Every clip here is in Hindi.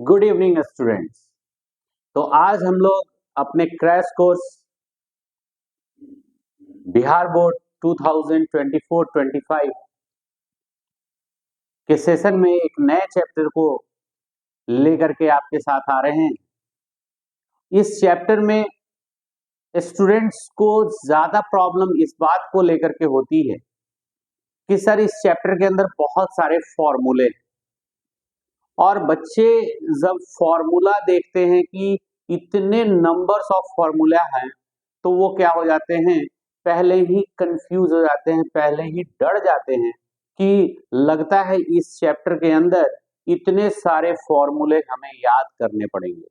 Good evening students. तो आज हम लोग अपने क्रैश कोर्स बिहार बोर्ड 2024-25 के सेशन में एक नए चैप्टर को लेकर के आपके साथ आ रहे हैं। इस चैप्टर में स्टूडेंट्स को ज्यादा प्रॉब्लम इस बात को लेकर के होती है कि सर इस चैप्टर के अंदर बहुत सारे फॉर्मूले और बच्चे जब फॉर्मूला देखते हैं कि इतने नंबर्स ऑफ फॉर्मूला हैं तो वो क्या हो जाते हैं, पहले ही कंफ्यूज हो जाते हैं, पहले ही डर जाते हैं कि लगता है इस चैप्टर के अंदर इतने सारे फॉर्मूले हमें याद करने पड़ेंगे।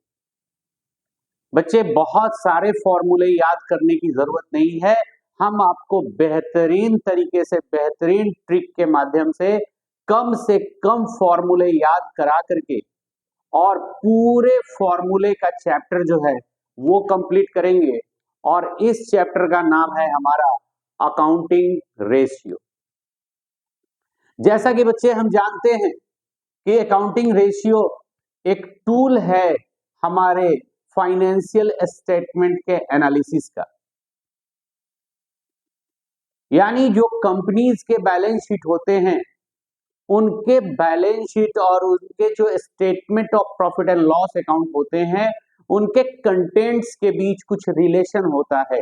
बच्चे बहुत सारे फॉर्मूले याद करने की जरूरत नहीं है, हम आपको बेहतरीन तरीके से बेहतरीन ट्रिक के माध्यम से कम फॉर्मूले याद करा करके और पूरे फॉर्मूले का चैप्टर जो है वो कंप्लीट करेंगे। और इस चैप्टर का नाम है हमारा अकाउंटिंग रेशियो। जैसा कि बच्चे हम जानते हैं कि अकाउंटिंग रेशियो एक टूल है हमारे फाइनेंशियल स्टेटमेंट के एनालिसिस का, यानी जो कंपनीज के बैलेंस शीट होते हैं उनके बैलेंस शीट और उनके जो statement of profit and loss account होते हैं उनके कंटेंट्स के बीच कुछ रिलेशन होता है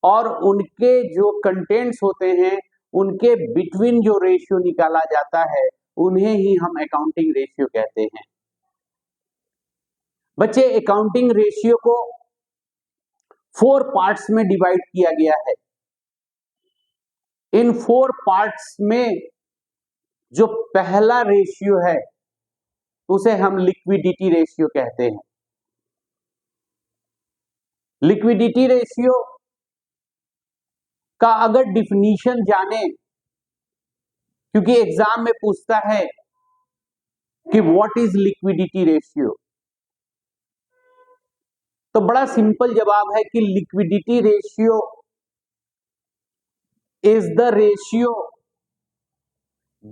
और उनके जो कंटेंट्स होते हैं उनके बिटवीन जो रेशियो निकाला जाता है उन्हें ही हम अकाउंटिंग रेशियो कहते हैं। बच्चे अकाउंटिंग रेशियो को 4 पार्ट्स में डिवाइड किया गया है। इन 4 पार्ट्स में जो पहला रेशियो है उसे हम लिक्विडिटी रेशियो कहते हैं। लिक्विडिटी रेशियो का अगर डिफिनीशन जाने, क्योंकि एग्जाम में पूछता है कि व्हाट इज लिक्विडिटी रेशियो, तो बड़ा सिंपल जवाब है कि liquidity ratio is the ratio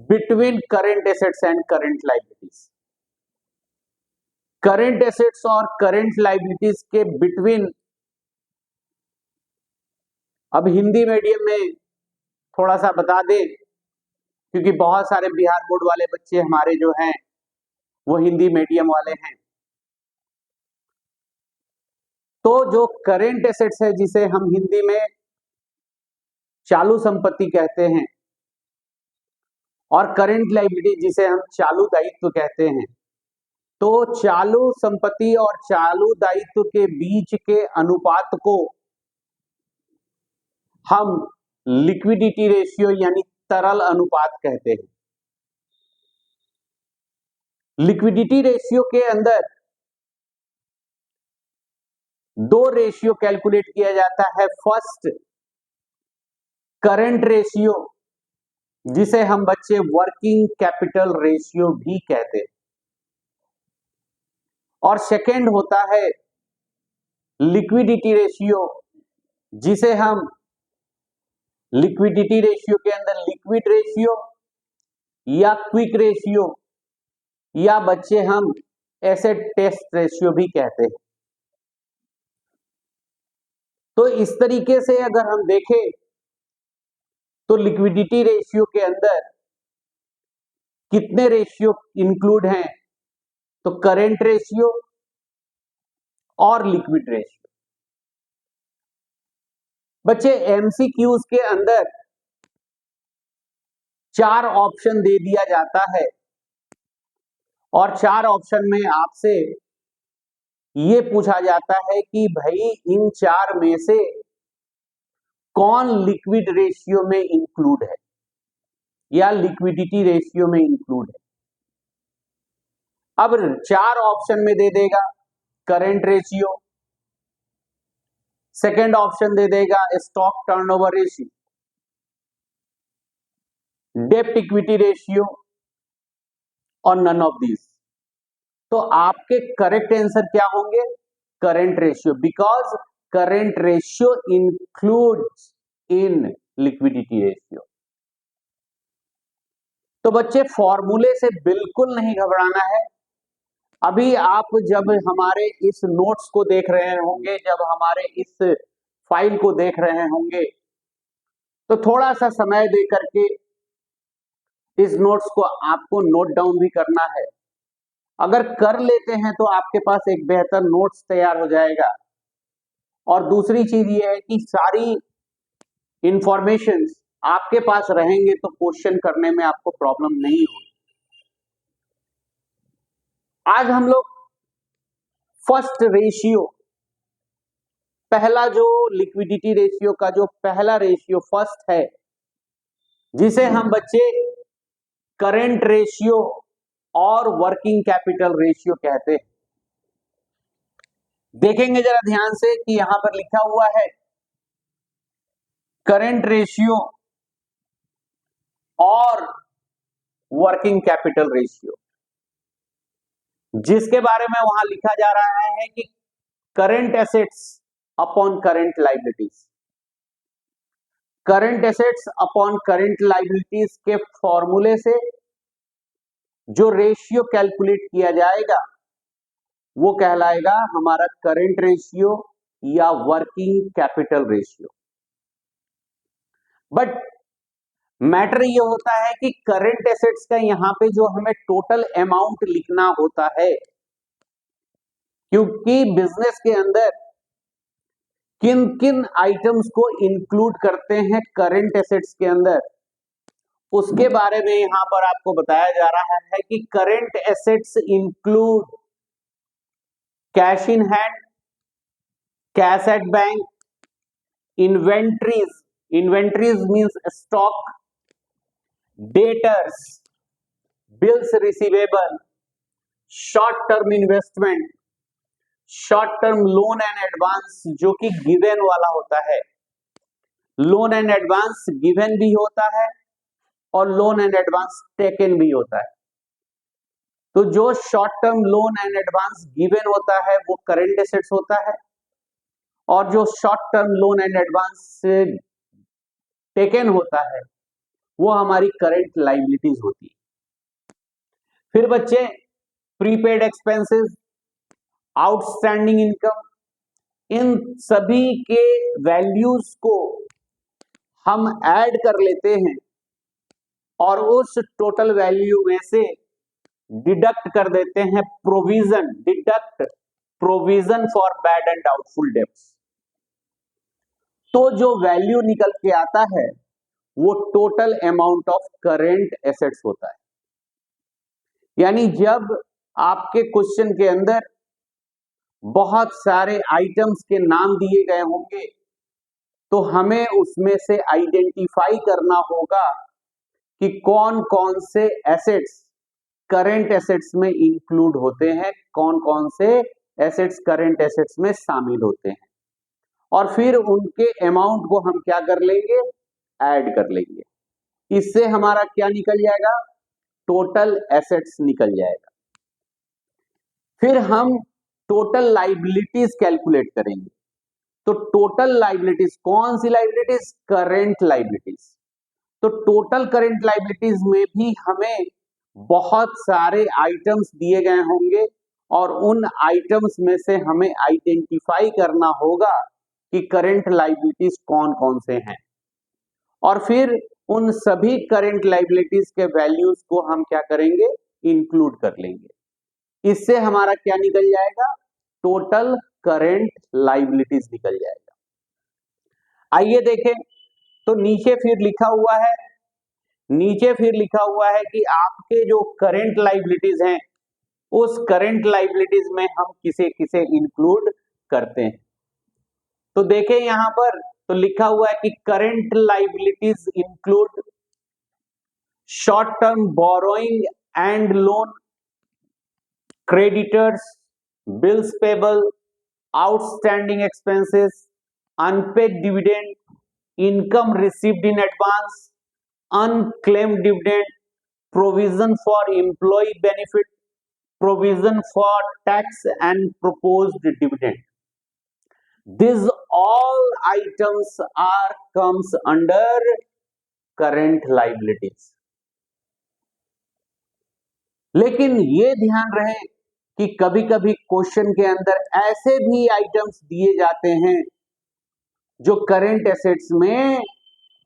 between current assets and current liabilities. Current assets और करंट लायबिलिटीज के बिटवीन, अब हिंदी मीडियम में थोड़ा सा बता दें क्योंकि बहुत सारे बिहार बोर्ड वाले बच्चे हमारे जो हैं वो हिंदी मीडियम वाले हैं। तो जो करंट एसेट्स है जिसे हम हिंदी में चालू संपत्ति कहते हैं और करंट लायबिलिटी जिसे हम चालू दायित्व कहते हैं, तो चालू संपत्ति और चालू दायित्व के बीच के अनुपात को हम लिक्विडिटी रेशियो यानी तरल अनुपात कहते हैं। लिक्विडिटी रेशियो के अंदर 2 रेशियो कैलकुलेट किया जाता है। फर्स्ट करंट रेशियो जिसे हम बच्चे वर्किंग कैपिटल रेशियो भी कहते हैं, और सेकंड होता है लिक्विडिटी रेशियो जिसे हम लिक्विडिटी रेशियो के अंदर लिक्विड रेशियो या क्विक रेशियो या बच्चे हम एसेट टेस्ट रेशियो भी कहते हैं। तो इस तरीके से अगर हम देखें तो लिक्विडिटी रेशियो के अंदर कितने रेशियो इंक्लूड हैं, तो करंट रेशियो और लिक्विड रेशियो। बच्चे एमसीक्यूज के अंदर 4 ऑप्शन दे दिया जाता है और 4 ऑप्शन में आपसे ये पूछा जाता है कि भाई इन 4 में से कौन लिक्विड रेशियो में इंक्लूड है या लिक्विडिटी रेशियो में इंक्लूड है। अब 4 ऑप्शन में दे देगा करंट रेशियो, सेकंड ऑप्शन दे देगा स्टॉक टर्नओवर रेशियो, डेब्ट इक्विटी रेशियो और नन ऑफ दिस। तो आपके करेक्ट आंसर क्या होंगे, current ratio, because current ratio includes in liquidity ratio. तो बच्चे फॉर्मूले से बिल्कुल नहीं घबराना है, अभी आप जब हमारे इस नोट्स को देख रहे होंगे, जब हमारे इस फाइल को देख रहे होंगे, तो थोड़ा सा समय दे करके इस नोट्स को आपको नोट डाउन भी करना है। अगर कर लेते हैं तो आपके पास एक बेहतर नोट्स तैयार हो जाएगा। और दूसरी चीज ये है कि सारी इंफॉर्मेशन आपके पास रहेंगे तो क्वेश्चन करने में आपको प्रॉब्लम नहीं होगी। आज हम लोग फर्स्ट रेशियो, पहला जो लिक्विडिटी रेशियो का जो पहला रेशियो फर्स्ट है, जिसे हम बच्चे करंट रेशियो और वर्किंग कैपिटल रेशियो कहते हैं। देखेंगे जरा ध्यान से कि यहां पर लिखा हुआ है करंट रेशियो और वर्किंग कैपिटल रेशियो, जिसके बारे में वहां लिखा जा रहा है कि current assets upon current liabilities. Current assets upon current liabilities के फॉर्मूले से जो रेशियो कैलकुलेट किया जाएगा वो कहलाएगा हमारा करंट रेशियो या working capital ratio. But matter ये होता है कि करंट एसेट्स का यहां पे जो हमें टोटल अमाउंट लिखना होता है, क्योंकि बिजनेस के अंदर किन किन आइटम्स को इंक्लूड करते हैं करंट एसेट्स के अंदर, उसके बारे में यहां पर आपको बताया जा रहा है कि current assets include cash in hand, cash at bank, inventories, inventories means stock, debtors, bills receivable, short term investment, short term loan and advance जो कि गिवन वाला होता है। लोन एंड एडवांस गिवन भी होता है और लोन एंड एडवांस टेकन भी होता है। तो जो short term loan and advance given होता है वो करंट एसेट्स होता है, और जो short term loan and advance taken होता है वो हमारी करंट लायबिलिटीज होती है। फिर बच्चे प्रीपेड एक्सपेंसेस, आउटस्टैंडिंग इनकम, इन सभी के वैल्यूज को हम ऐड कर लेते हैं और उस टोटल वैल्यू में से डिडक्ट कर देते हैं provision, deduct provision for bad and doubtful debts. तो जो वैल्यू निकल के आता है वो total amount of current assets होता है। यानी जब आपके क्वेश्चन के अंदर बहुत सारे आइटम्स के नाम दिए गए होंगे तो हमें उसमें से आइडेंटिफाई करना होगा कि कौन कौन से एसेट्स करंट एसेट्स में इंक्लूड होते हैं, कौन कौन से एसेट्स करंट एसेट्स में शामिल होते हैं, और फिर उनके अमाउंट को हम क्या कर लेंगे, ऐड कर लेंगे। इससे हमारा क्या निकल जाएगा, टोटल एसेट्स निकल जाएगा। फिर हम टोटल लायबिलिटीज कैलकुलेट करेंगे। तो टोटल लायबिलिटीज कौन सी लायबिलिटीज, करंट लायबिलिटीज। तो टोटल करंट लायबिलिटीज में भी हमें बहुत सारे आइटम्स दिए गए होंगे और उन आइटम्स में से हमें आइडेंटिफाई करना होगा कि करंट लायबिलिटीज कौन कौन से हैं, और फिर उन सभी करंट लायबिलिटीज के वैल्यूज को हम क्या करेंगे, इंक्लूड कर लेंगे। इससे हमारा क्या निकल जाएगा, टोटल करंट लायबिलिटीज निकल जाएगा। आइए देखें, तो नीचे फिर लिखा हुआ है, नीचे फिर लिखा हुआ है कि आपके जो करंट लायबिलिटीज हैं उस करंट लायबिलिटीज में हम किसे किसे इंक्लूड करते हैं। तो देखें यहां पर तो लिखा हुआ है कि current liabilities include short term borrowing and loan, creditors, bills payable, outstanding expenses, unpaid dividend, income received in advance, unclaimed dividend, provision for employee benefit, provision for tax and proposed dividend. These all items are comes under current liabilities. लेकिन ये ध्यान रहे कि कभी कभी क्वेश्चन के अंदर ऐसे भी आइटम्स दिए जाते हैं जो करंट एसेट्स में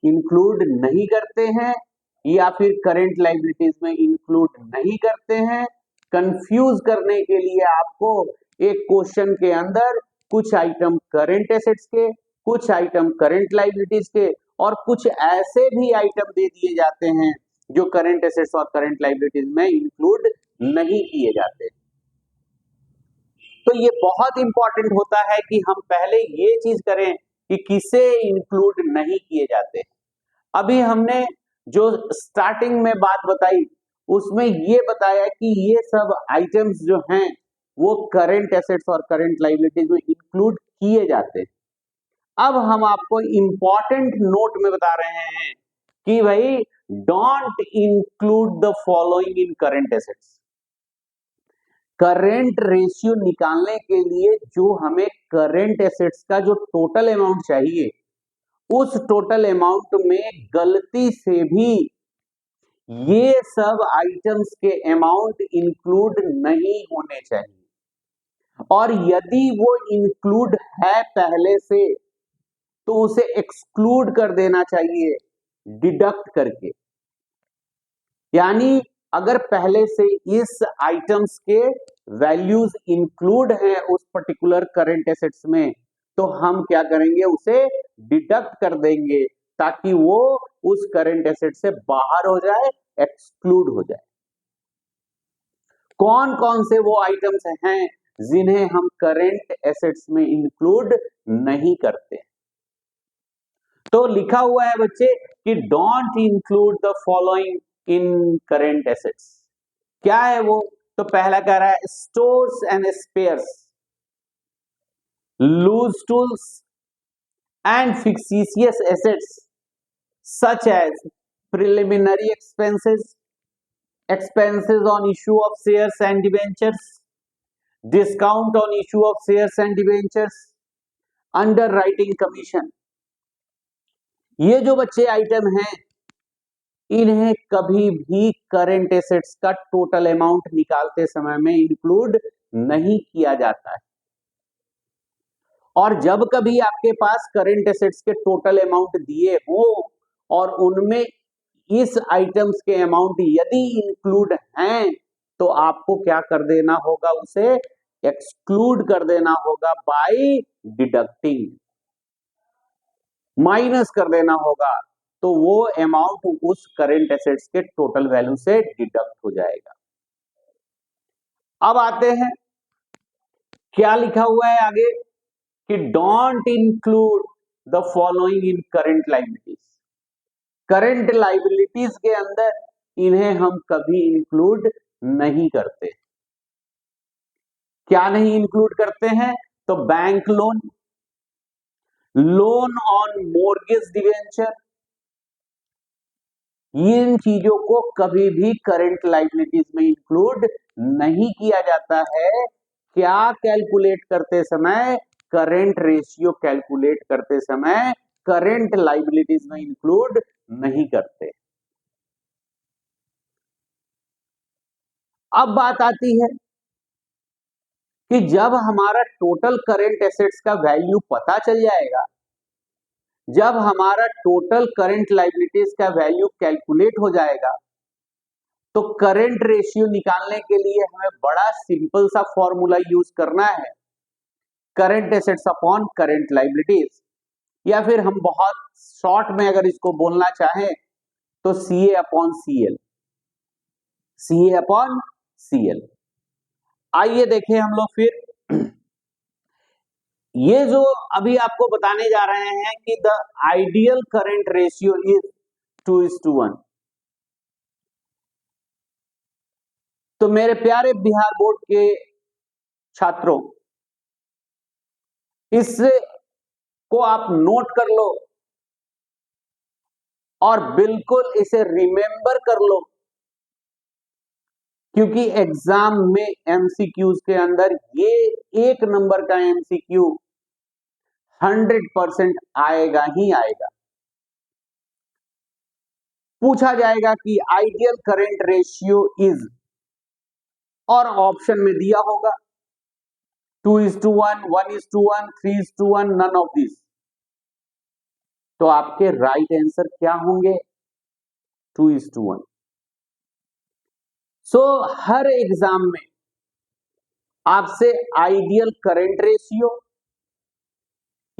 इंक्लूड नहीं करते हैं या फिर करंट लायबिलिटीज में इंक्लूड नहीं करते हैं। कंफ्यूज करने के लिए आपको एक क्वेश्चन के अंदर कुछ आइटम करंट एसेट्स के, कुछ आइटम करंट लायबिलिटीज के और कुछ ऐसे भी आइटम दे दिए जाते हैं जो करंट एसेट्स और करंट लायबिलिटीज में इंक्लूड नहीं किए जाते। तो ये बहुत इंपॉर्टेंट होता है कि हम पहले ये चीज करें कि किसे इंक्लूड नहीं किए जाते। अभी हमने जो स्टार्टिंग में बात बताई उसमें ये बताया कि ये सब आइटम्स जो हैं वो करंट एसेट्स और करंट लायबिलिटीज में इंक्लूड किए जाते हैं। अब हम आपको इंपॉर्टेंट नोट में बता रहे हैं कि भाई don't include the following in current assets. Current ratio निकालने के लिए जो हमें करंट एसेट्स का जो टोटल अमाउंट चाहिए उस टोटल अमाउंट में गलती से भी ये सब आइटम्स के अमाउंट इंक्लूड नहीं होने चाहिए और यदि वो इंक्लूड है पहले से तो उसे एक्सक्लूड कर देना चाहिए डिडक्ट करके। यानी अगर पहले से इस आइटम्स के वैल्यूज इंक्लूड हैं उस पर्टिकुलर करंट एसेट्स में तो हम क्या करेंगे उसे डिडक्ट कर देंगे ताकि वो उस करंट एसेट से बाहर हो जाए, एक्सक्लूड हो जाए। कौन कौन से वो आइटम्स हैं जिन्हें हम करंट एसेट्स में इंक्लूड नहीं करते। तो लिखा हुआ है बच्चे कि don't include the following in current assets. क्या है वो? तो पहला कह रहा है stores and spares, loose tools and fictitious assets such as preliminary expenses, expenses on issue of shares and debentures, discount on issue of shares and debentures, underwriting commission। ये जो बच्चे आइटम हैं इन्हें कभी भी करंट एसेट्स का टोटल अमाउंट निकालते समय में इंक्लूड नहीं किया जाता है और जब कभी आपके पास करंट एसेट्स के टोटल अमाउंट दिए हो और उनमें इस आइटम्स के अमाउंट यदि इंक्लूड हैं तो आपको क्या कर देना होगा, उसे एक्सक्लूड कर देना होगा बाय डिडक्टिंग, माइनस कर देना होगा। तो वो अमाउंट उस करंट एसेट्स के टोटल वैल्यू से डिडक्ट हो जाएगा। अब आते हैं क्या लिखा हुआ है आगे कि don't include the following in current liabilities. Current liabilities के अंदर इन्हें हम कभी इंक्लूड नहीं करते। क्या नहीं इंक्लूड करते हैं? तो bank loan, loan on mortgage debenture, इन चीजों को कभी भी करंट लायबिलिटीज में इंक्लूड नहीं किया जाता है। क्या कैलकुलेट करते समय? करंट रेशियो कैलकुलेट करते समय करंट लायबिलिटीज में इंक्लूड नहीं करते। अब बात आती है कि जब हमारा टोटल करंट एसेट्स का वैल्यू पता चल जाएगा, जब हमारा टोटल करंट लायबिलिटीज का वैल्यू कैलकुलेट हो जाएगा तो करंट रेशियो निकालने के लिए हमें बड़ा सिंपल सा फॉर्मूला यूज करना है, current assets upon current liabilities, या फिर हम बहुत शॉर्ट में अगर इसको बोलना चाहें तो CA upon CL, CA upon CL। आइए देखें हम लोग फिर ये जो अभी आपको बताने जा रहे हैं कि the ideal current ratio is 2:1। तो मेरे प्यारे बिहार बोर्ड के छात्रों, इससे को आप नोट कर लो और बिल्कुल इसे रिमेंबर कर लो क्योंकि एग्जाम में MCQs के अंदर ये एक नंबर का MCQ 100% आएगा ही आएगा। पूछा जाएगा कि आइडियल करंट रेशियो इज, और ऑप्शन में दिया होगा 2:1, 1:1, 3:1, नन ऑफ दिस। तो आपके राइट आंसर क्या होंगे? 2:1। सो हर एग्जाम में आपसे आइडियल करंट रेशियो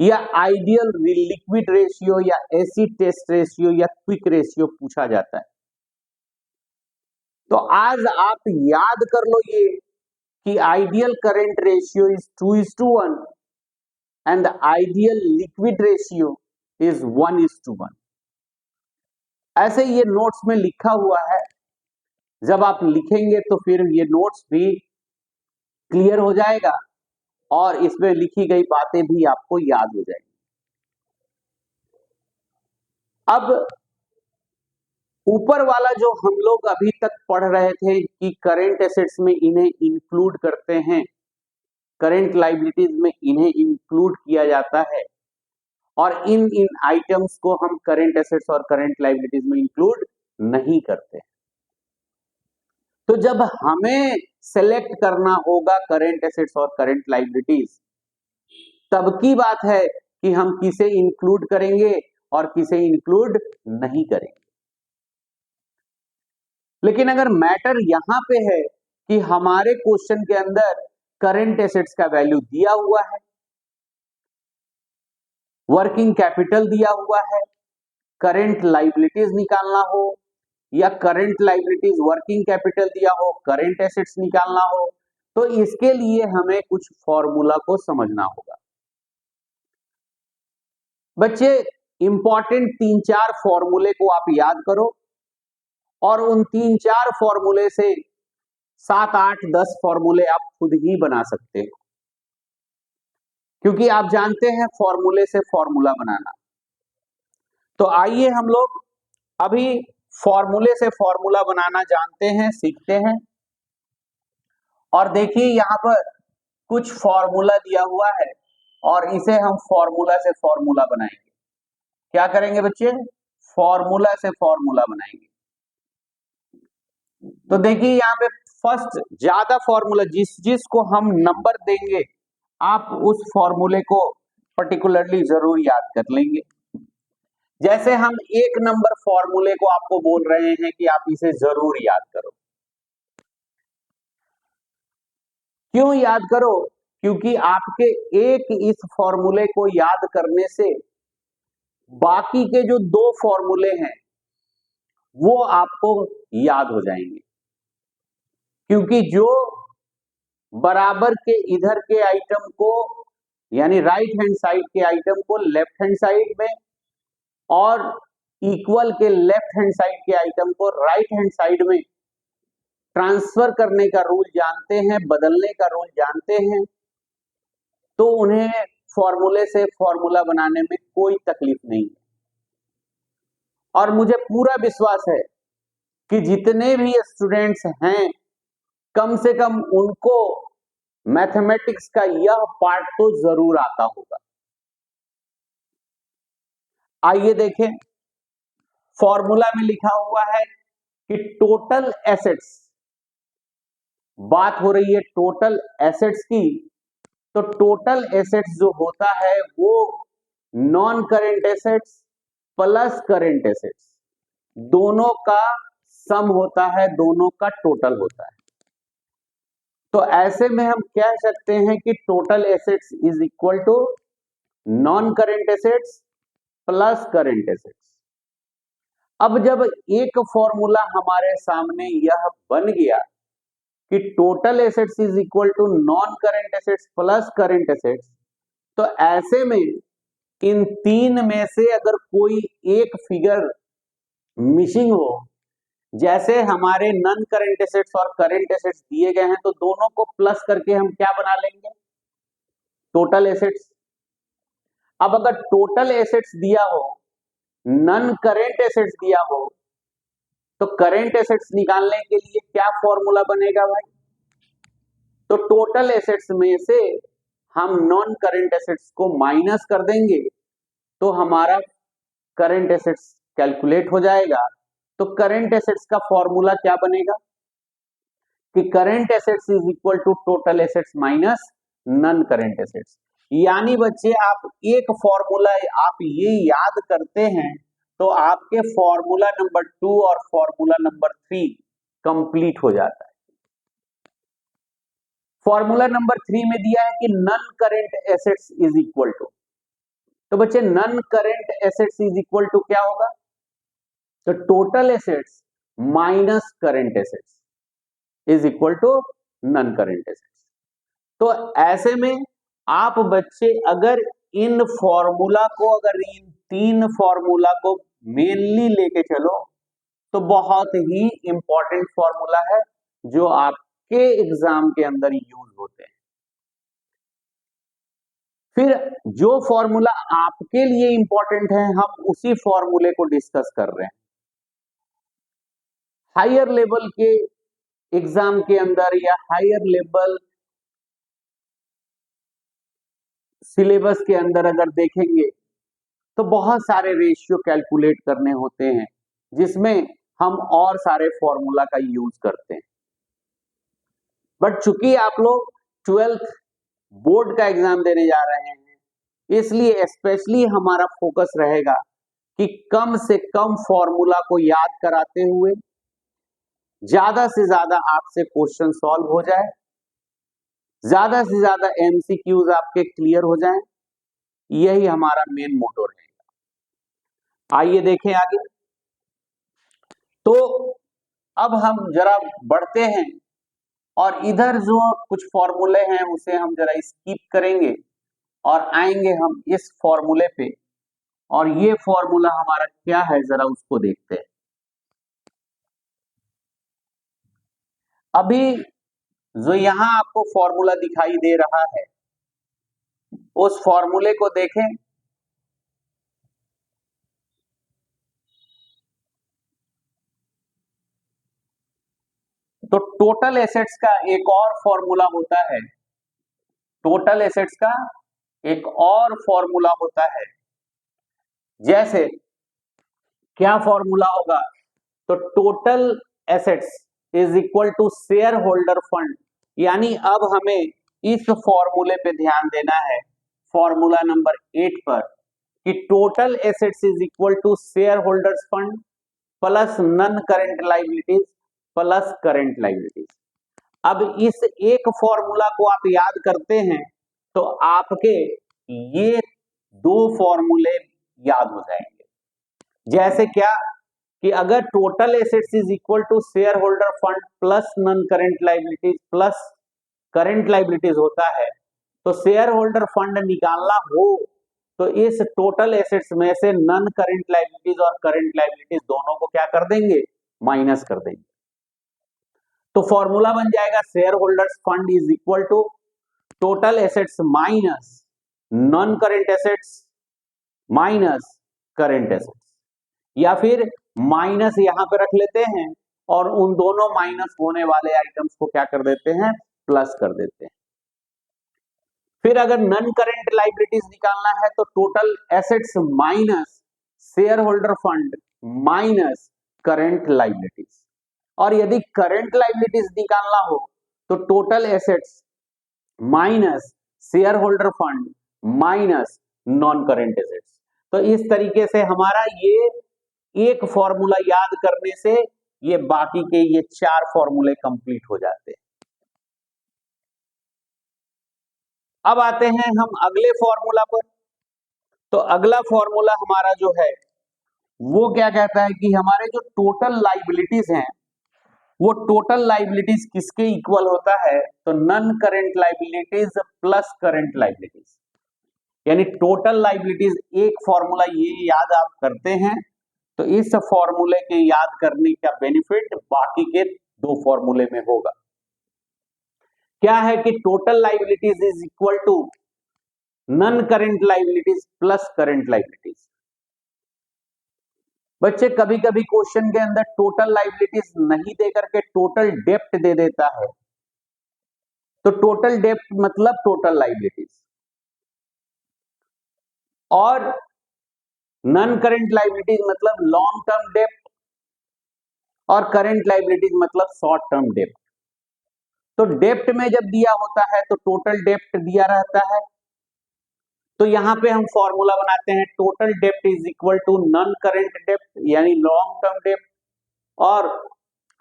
या आइडियल लिक्विड रेशियो या एसिड टेस्ट रेशियो या क्विक रेशियो पूछा जाता है। तो आज आप याद कर लो ये कि ideal current ratio is 2:1 and the ideal liquid ratio is 1:1। ऐसे ये नोट्स में लिखा हुआ है, जब आप लिखेंगे तो फिर ये नोट्स भी क्लियर हो जाएगा और इसमें लिखी गई बातें भी आपको याद हो जाएगी। अब ऊपर वाला जो हम लोग अभी तक पढ़ रहे थे कि करंट एसेट्स में इन्हें इंक्लूड करते हैं, करंट लायबिलिटीज में इन्हें इंक्लूड किया जाता है, और इन आइटम्स को हम करंट एसेट्स और करंट लायबिलिटीज में इंक्लूड नहीं करते। तो जब हमें सेलेक्ट करना होगा करंट एसेट्स और करंट लायबिलिटीज, तब की बात है कि हम किसे इंक्लूड करेंगे और किसे इंक्लूड नहीं करेंगे। लेकिन अगर मैटर यहां पे है कि हमारे क्वेश्चन के अंदर करंट एसेट्स का वैल्यू दिया हुआ है, वर्किंग कैपिटल दिया हुआ है, करंट लायबिलिटीज निकालना हो या करंट लायबिलिटीज वर्किंग कैपिटल दिया हो, करंट एसेट्स निकालना हो, तो इसके लिए हमें कुछ फॉर्मूला को समझना होगा। बच्चे इंपॉर्टेंट 3-4 फॉर्मूले को आप याद करो और उन 3-4 फॉर्मूले से 7, 8, 10 फॉर्मूले आप खुद ही बना सकते हो, क्योंकि आप जानते हैं फॉर्मूले से फॉर्मूला बनाना। तो आइए हम लोग अभी फॉर्मूले से फॉर्मूला बनाना जानते हैं, सीखते हैं। और देखिए यहां पर कुछ फॉर्मूला दिया हुआ है और इसे हम फॉर्मूला से फॉर्मूला बनाएंगे। क्या करेंगे बच्चे? फॉर्मूला से फॉर्मूला बनाएंगे। तो देखिए यहाँ पे फर्स्ट ज्यादा फॉर्मूला जिसको हम नंबर देंगे, आप उस फॉर्मूले को पर्टिकुलरली जरूर याद कर लेंगे। जैसे हम 1 नंबर फॉर्मूले को आपको बोल रहे हैं कि आप इसे जरूर याद करो। क्यों याद करो? क्योंकि आपके एक इस फॉर्मूले को याद करने से बाकी के जो 2 फॉर्मूले हैं वो आपको याद हो जाएंगे, क्योंकि जो बराबर के इधर के आइटम को यानी राइट हैंड साइड के आइटम को लेफ्ट हैंड साइड में और इक्वल के लेफ्ट हैंड साइड के आइटम को राइट हैंड साइड में ट्रांसफर करने का रूल जानते हैं, बदलने का रूल जानते हैं, तो उन्हें फॉर्मूले से फॉर्मूला बनाने में कोई तकलीफ नहीं है। और मुझे पूरा विश्वास है कि जितने भी स्टूडेंट्स हैं, कम से कम उनको मैथमेटिक्स का यह पार्ट तो जरूर आता होगा। आइए देखें, फॉर्मूला में लिखा हुआ है कि टोटल एसेट्स, बात हो रही है टोटल एसेट्स की, तो टोटल एसेट्स जो होता है वो non current assets plus current assets दोनों का सम होता है, दोनों का टोटल होता है। तो ऐसे में हम कह सकते हैं कि total assets is equal to non current assets plus current assets. अब जब एक फॉर्मूला हमारे सामने यह बन गया कि total assets is equal to non current assets plus current assets, तो ऐसे में इन 3 में से अगर कोई एक फिगर मिसिंग हो, जैसे हमारे नॉन करेंट एसेट्स और करेंट एसेट्स दिए गए हैं, तो दोनों को प्लस करके हम क्या बना लेंगे? Total assets. अब अगर टोटल एसेट्स दिया हो, नॉन करेंट एसेट्स दिया हो, तो करेंट एसेट्स निकालने के लिए क्या फॉर्मूला बनेगा भाई? तो टोटल एसेट्स में से हम नॉन करेंट एसेट्स को माइनस कर देंगे तो हमारा करेंट एसेट्स कैलकुलेट हो जाएगा। तो करेंट एसेट्स का फॉर्मूला क्या बनेगा? कि current assets is equal to total assets minus non current assets. यानी बच्चे आप एक फॉर्मूला आप ये याद करते हैं तो आपके फॉर्मूला नंबर 2 और फॉर्मूला नंबर 3 कंप्लीट हो जाता है। फॉर्मूला नंबर 3 में दिया है कि non current assets is equal to, तो बच्चे non current assets is equal to क्या होगा, तो total assets minus current assets is equal to non current assets. तो ऐसे में आप बच्चे अगर इन फॉर्मूला को, अगर इन 3 फॉर्मूला को मेनली लेके चलो तो बहुत ही इंपॉर्टेंट फॉर्मूला है जो आपके एग्जाम के अंदर यूज होते हैं। फिर जो फॉर्मूला आपके लिए इंपॉर्टेंट है हम उसी फॉर्मूले को डिस्कस कर रहे हैं। हायर लेवल के एग्जाम के अंदर या हायर लेवल सिलेबस के अंदर अगर देखेंगे तो बहुत सारे रेशियो कैलकुलेट करने होते हैं जिसमें हम और सारे फॉर्मूला का यूज करते हैं। बट चूंकि आप लोग 12th बोर्ड का एग्जाम देने जा रहे हैं इसलिए स्पेशली हमारा फोकस रहेगा कि कम से कम फॉर्मूला को याद कराते हुए ज्यादा से ज्यादा आपसे क्वेश्चन सॉल्व हो जाए, ज्यादा से ज्यादा एमसीक्यूज आपके क्लियर हो जाएं, यही हमारा मेन मोटो रहेगा। आइए देखें आगे। तो अब हम जरा बढ़ते हैं और इधर जो कुछ फॉर्मूले हैं उसे हम जरा स्किप करेंगे और आएंगे हम इस फॉर्मूले पे, और ये फॉर्मूला हमारा क्या है जरा उसको देखते हैं। अभी जो यहां आपको फॉर्मूला दिखाई दे रहा है उस फॉर्मूले को देखें। तो टोटल एसेट्स का एक और फॉर्मूला होता है, टोटल एसेट्स का एक और फॉर्मूला होता है। जैसे क्या फॉर्मूला होगा, तो total assets is equal to share holder fund. यानी अब हमें इस फॉर्मूले पे ध्यान देना है, फॉर्मूला नंबर 8 पर, कि total assets is equal to share holders fund plus non current liabilities plus current liabilities. अब इस एक फॉर्मूला को आप याद करते हैं तो आपके ये 2 फॉर्मूले याद हो जाएंगे। जैसे क्या कि अगर total assets is equal to share holder fund plus non current liabilities plus current liabilities होता है तो शेयर होल्डर फंड निकालना हो तो इस टोटल एसेट्स में से नन करेंट लाइबिलिटीज और करेंट लाइबिलिटीज दोनों को क्या कर देंगे, माइनस कर देंगे। तो फॉर्मूला बन जाएगा share holders fund is equal to total assets minus non current assets minus current assets, या फिर माइनस यहां पे रख लेते हैं और उन दोनों माइनस होने वाले आइटम्स को क्या कर देते हैं, प्लस कर देते हैं। फिर अगर नन करेंट लाइबिलिटीज निकालना है तो total assets minus share holder fund minus current liabilities, और यदि करंट लाइबिलिटीज निकालना हो तो total assets minus share holder fund minus non current assets. तो इस तरीके से हमारा ये एक फॉर्मूला याद करने से ये बाकी के ये 4 फॉर्मूले कंप्लीट हो जाते हैं। अब आते हैं हम अगले फॉर्मूला पर। तो अगला फॉर्मूला हमारा जो है वो क्या कहता है कि हमारे जो टोटल लाइबिलिटीज हैं वो टोटल लाइबिलिटीज किसके इक्वल होता है, तो non current liabilities plus current liabilities. यानी टोटल लाइबिलिटीज एक फॉर्मूला ये याद आप करते हैं तो इस फॉर्मूले के याद करने का बेनिफिट बाकी के 2 फॉर्मूले में होगा। क्या है कि total liabilities is equal to non current liabilities plus current liabilities. बच्चे कभी कभी क्वेश्चन के अंदर टोटल लाइबिलिटीज नहीं देकर के टोटल डेप्ट दे देता है, तो टोटल डेप्ट मतलब टोटल लाइबिलिटीज, और नन करेंट लाइबिलिटीज मतलब लॉन्ग टर्म डेप्ट, और करेंट लाइबिलिटीज मतलब शॉर्ट टर्म डेप्ट। तो डेप्ट में जब दिया होता है तो टोटल डेप्ट दिया रहता है, तो यहां पे हम फॉर्मूला बनाते हैं total dept is equal to non current डेप्ट यानी लॉन्ग टर्म डेप्ट और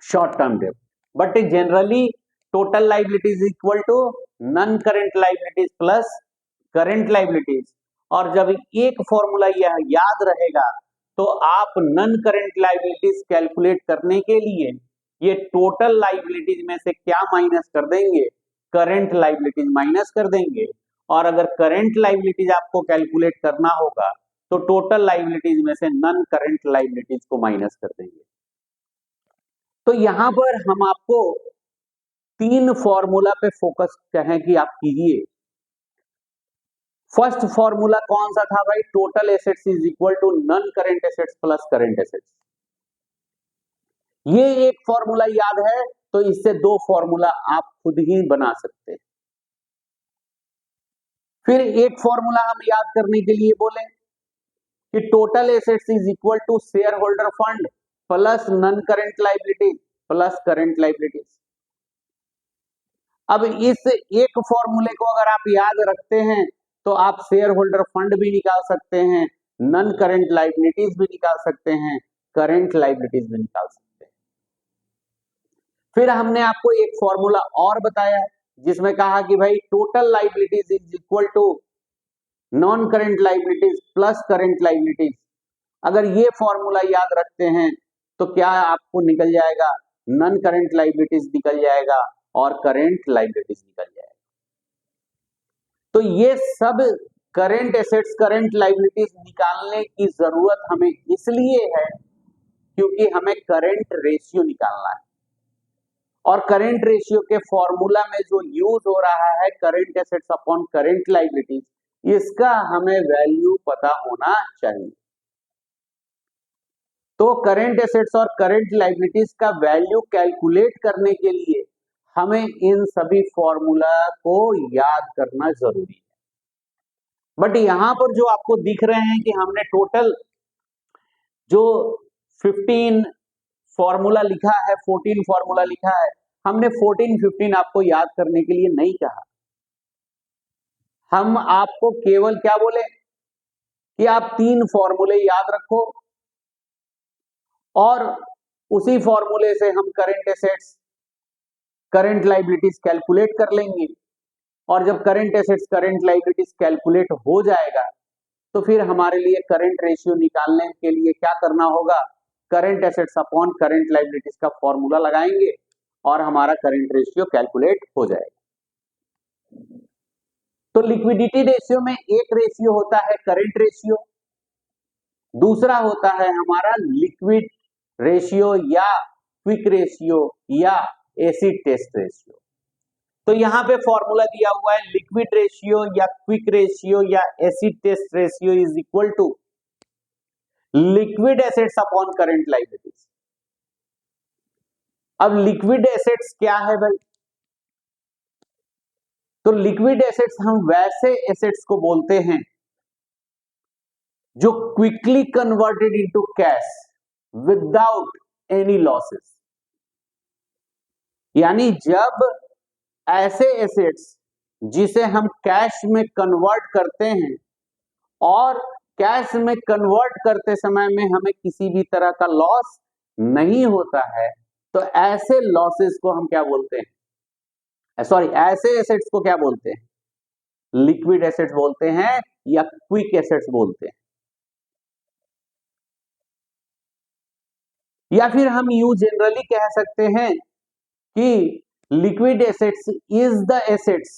short term dept. But generally total liability is equal to non current liabilities plus current liabilities. और जब एक फॉर्मूला यह याद रहेगा तो आप नॉन करेंट लाइबिलिटीज कैलकुलेट करने के लिए ये टोटल लाइबिलिटीज में से क्या माइनस कर देंगे, करेंट लाइबिलिटीज माइनस कर देंगे। और अगर करेंट लाइबिलिटीज आपको कैलकुलेट करना होगा तो टोटल लाइबिलिटीज में से नॉन करेंट लाइबिलिटीज को माइनस कर देंगे। तो यहां पर हम आपको 3 फॉर्मूला पे फोकस कहें कि आप कीजिए। फर्स्ट फॉर्मूला कौन सा था भाई, total assets is equal to non current assets plus current assets. ये एक फॉर्मूला याद है तो इससे 2 फॉर्मूला आप खुद ही बना सकते हैं। फिर एक फॉर्मूला हम याद करने के लिए बोले कि total assets is equal to share holder fund plus non current liability plus current liabilities. अब इस एक फॉर्मूले को अगर आप याद रखते हैं तो आप शेयर होल्डर फंड भी निकाल सकते हैं, नॉन करेंट लाइबिलिटीज भी निकाल सकते हैं, करेंट लाइबिलिटीज भी निकाल सकते हैं। फिर हमने आपको एक फॉर्मूला और बताया जिसमें कहा कि भाई total liabilities is equal to non current liabilities plus current liabilities. अगर ये फॉर्मूला याद रखते हैं तो क्या आपको निकल जाएगा, नॉन करेंट लाइबिलिटीज निकल जाएगा और करेंट लाइबिलिटीज निकल जाएगा। तो ये सब करेंट एसेट्स करेंट लाइबिलिटीज निकालने की जरूरत हमें इसलिए है क्योंकि हमें करेंट रेशियो निकालना है। और करेंट रेशियो के फॉर्मूला में जो यूज हो रहा है current assets upon current liabilities, इसका हमें वैल्यू पता होना चाहिए। तो करेंट एसेट्स और करेंट लाइबिलिटीज का वैल्यू कैलकुलेट करने के लिए हमें इन सभी फॉर्मूला को याद करना जरूरी है। बट यहां पर जो आपको दिख रहे हैं कि हमने टोटल जो 15 फॉर्मूला लिखा है, 14 फॉर्मूला लिखा है, हमने 14-15 आपको याद करने के लिए नहीं कहा। हम आपको केवल क्या बोले कि आप 3 फॉर्मूले याद रखो और उसी फॉर्मूले से हम current assets current liabilities calculate कर लेंगे। और जब current assets current liabilities calculate हो जाएगा तो फिर हमारे लिए करंट रेशियो निकालने के लिए क्या करना होगा, current assets upon current liabilities का फॉर्मूला लगाएंगे और हमारा करंट रेशियो कैलकुलेट हो जाएगा। तो लिक्विडिटी रेशियो में एक रेशियो होता है करंट रेशियो, दूसरा होता है हमारा लिक्विड रेशियो या क्विक रेशियो या एसिड टेस्ट रेशियो। तो यहां पे फॉर्मूला दिया हुआ है लिक्विड रेशियो या क्विक रेशियो या acid test ratio is equal to liquid assets upon current liabilities. अब लिक्विड एसेट्स क्या है भाई, तो लिक्विड एसेट्स हम वैसे एसेट्स को बोलते हैं जो quickly converted into cash without any losses. यानी जब ऐसे एसेट्स जिसे हम कैश में कन्वर्ट करते हैं और कैश में कन्वर्ट करते समय में हमें किसी भी तरह का लॉस नहीं होता है तो ऐसे लॉसेस को हम क्या बोलते हैं, सॉरी ऐसे एसेट्स को क्या बोलते हैं, लिक्विड एसेट्स बोलते हैं या क्विक एसेट्स बोलते हैं। या फिर हम यूं जनरली कह सकते हैं कि liquid assets is the assets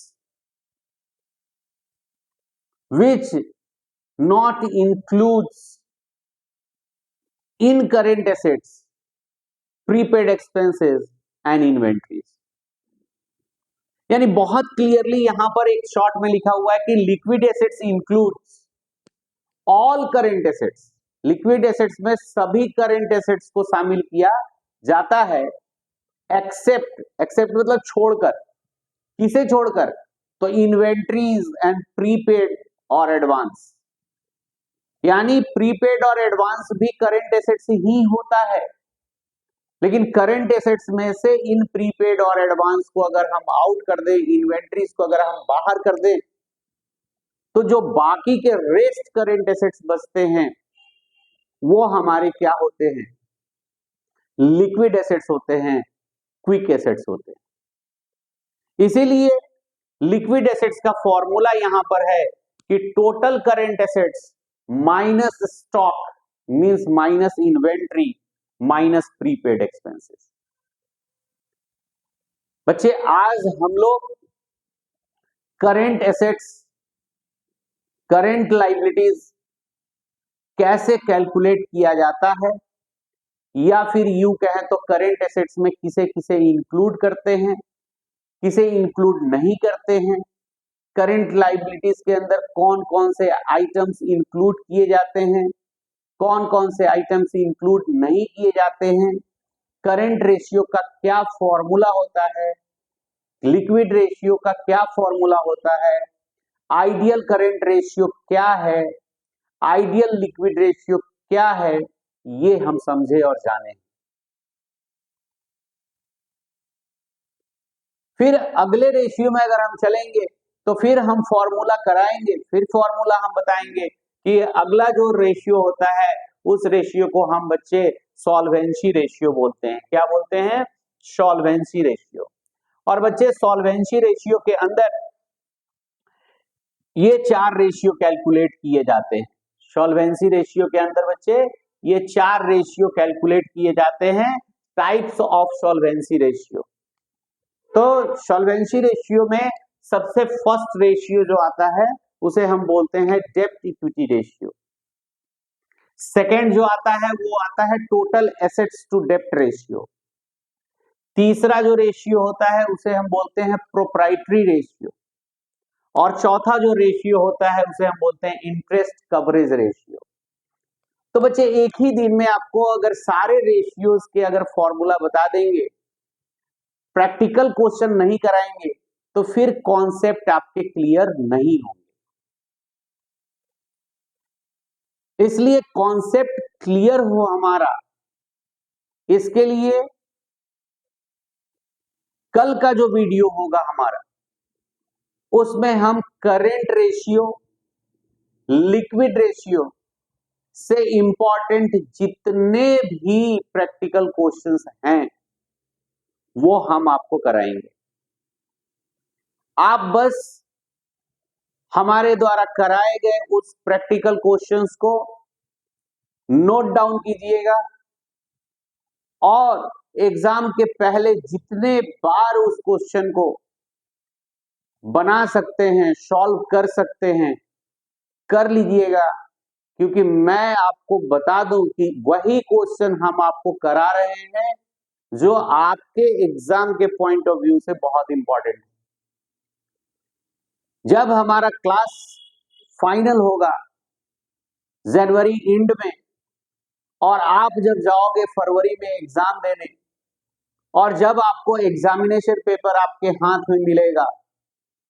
which not includes in current assets prepaid expenses and inventories। यानी बहुत क्लियरली यहां पर एक शॉर्ट में लिखा हुआ है कि liquid assets includes all current assets. Liquid assets में सभी करेंट एसेट्स को शामिल किया जाता है एक्सेप्ट, एक्सेप्ट मतलब छोड़कर, किसे छोड़कर, तो इन्वेंट्रीज एंड प्रीपेड और एडवांस। यानी प्रीपेड और एडवांस भी करेंट एसेट्स ही होता है। लेकिन करंट एसेट्स में से इन प्रीपेड और एडवांस को अगर हम आउट कर दें, इन्वेंट्रीज को अगर हम बाहर कर दें, तो जो बाकी के रेस्ट करंट एसेट्स बचते हैं वो हमारे क्या होते हैं, लिक्विड एसेट्स होते हैं, क्विक एसेट्स होते हैं। इसीलिए लिक्विड एसेट्स का फॉर्मूला यहां पर है कि total current assets minus stock means minus inventory minus prepaid expenses. बच्चे आज हम लोग करंट एसेट्स, करंट लायबिलिटीज कैसे कैलकुलेट किया जाता है, या फिर यूं कहें तो करंट एसेट्स में किसे किसे इंक्लूड करते हैं, किसे इंक्लूड नहीं करते हैं, करंट लायबिलिटीज के अंदर कौन कौन से आइटम्स इंक्लूड किए जाते हैं, कौन कौन से आइटम्स इंक्लूड नहीं किए जाते हैं, करंट रेशियो का क्या फॉर्मूला होता है, लिक्विड रेशियो का क्या फॉर्मूला होता है, आइडियल करंट रेशियो क्या है, आइडियल लिक्विड रेशियो क्या है, ये हम समझे और जाने। फिर अगले रेशियो में अगर हम चलेंगे तो फिर हम फॉर्मूला कराएंगे, फिर फॉर्मूला हम बताएंगे कि अगला जो रेशियो होता है उस रेशियो को हम बच्चे सॉल्वेंसी रेशियो बोलते हैं। क्या बोलते हैं? Solvency ratio. और बच्चे सॉल्वेंसी रेशियो के अंदर ये 4 रेशियो कैलकुलेट किए जाते हैं। सॉल्वेंसी रेशियो के अंदर बच्चे ये 4 रेशियो कैलकुलेट किए जाते हैं, टाइप्स ऑफ सॉल्वेंसी रेशियो। तो सॉल्वेंसी रेशियो में सबसे फर्स्ट रेशियो जो आता है उसे हम बोलते हैं डेब्ट इक्विटी रेशियो। सेकेंड जो आता है वो आता है टोटल एसेट्स टू डेब्ट रेशियो। तीसरा जो रेशियो होता है उसे हम बोलते हैं प्रोप्राइटरी रेशियो। और चौथा जो रेशियो होता है उसे हम बोलते हैं इंटरेस्ट कवरेज रेशियो। तो बच्चे एक ही दिन में आपको अगर सारे रेशियोज के अगर फॉर्मूला बता देंगे, प्रैक्टिकल क्वेश्चन नहीं कराएंगे, तो फिर कॉन्सेप्ट आपके क्लियर नहीं होंगे। इसलिए कॉन्सेप्ट क्लियर हो हमारा, इसके लिए कल का जो वीडियो होगा हमारा उसमें हम करंट रेशियो, लिक्विड रेशियो से इंपॉर्टेंट जितने भी प्रैक्टिकल क्वेश्चंस हैं वो हम आपको कराएंगे। आप बस हमारे द्वारा कराए गए उस प्रैक्टिकल क्वेश्चंस को नोट डाउन कीजिएगा और एग्जाम के पहले जितने बार उस क्वेश्चन को बना सकते हैं, सॉल्व कर सकते हैं, कर लीजिएगा। क्योंकि मैं आपको बता दूं कि वही क्वेश्चन हम आपको करा रहे हैं जो आपके एग्जाम के पॉइंट ऑफ व्यू से बहुत इंपॉर्टेंट है। जब हमारा क्लास फाइनल होगा जनवरी एंड में, और आप जब जाओगे फरवरी में एग्जाम देने, और जब आपको एग्जामिनेशन पेपर आपके हाथ में मिलेगा,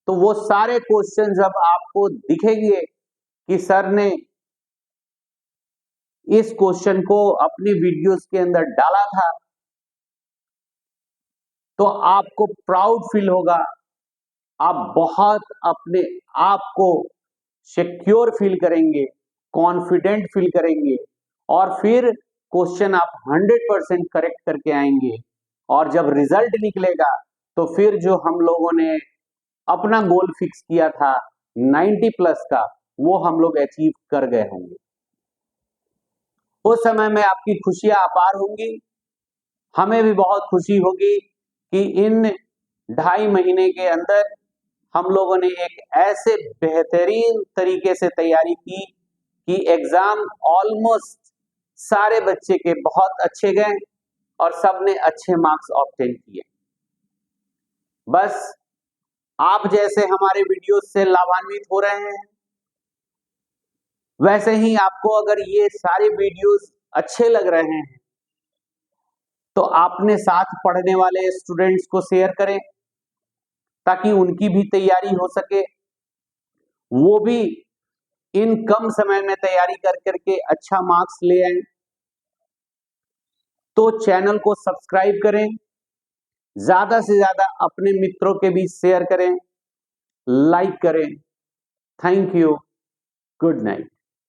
तो वो सारे क्वेश्चन जब आपको दिखेंगे कि सर ने इस क्वेश्चन को अपनी वीडियोस के अंदर डाला था, तो आपको प्राउड फील होगा, आप बहुत अपने आप को सिक्योर फील करेंगे, कॉन्फिडेंट फील करेंगे, और फिर क्वेश्चन आप 100% करेक्ट करके आएंगे। और जब रिजल्ट निकलेगा तो फिर जो हम लोगों ने अपना गोल फिक्स किया था 90 प्लस का, वो हम लोग अचीव कर गए होंगे। उस समय में आपकी खुशियां अपार होंगी, हमें भी बहुत खुशी होगी कि इन 2.5 महीने के अंदर हम लोगों ने एक ऐसे बेहतरीन तरीके से तैयारी की कि एग्जाम ऑलमोस्ट सारे बच्चे के बहुत अच्छे गए और सबने अच्छे मार्क्स ऑब्टेन किए। बस आप जैसे हमारे वीडियोस से लाभान्वित हो रहे हैं, वैसे ही आपको अगर ये सारे वीडियोस अच्छे लग रहे हैं तो आपने साथ पढ़ने वाले स्टूडेंट्स को शेयर करें ताकि उनकी भी तैयारी हो सके, वो भी इन कम समय में तैयारी कर करके अच्छा मार्क्स ले आए। तो चैनल को सब्सक्राइब करें, ज्यादा से ज्यादा अपने मित्रों के बीच शेयर करें, लाइक करें। Thank you, good night.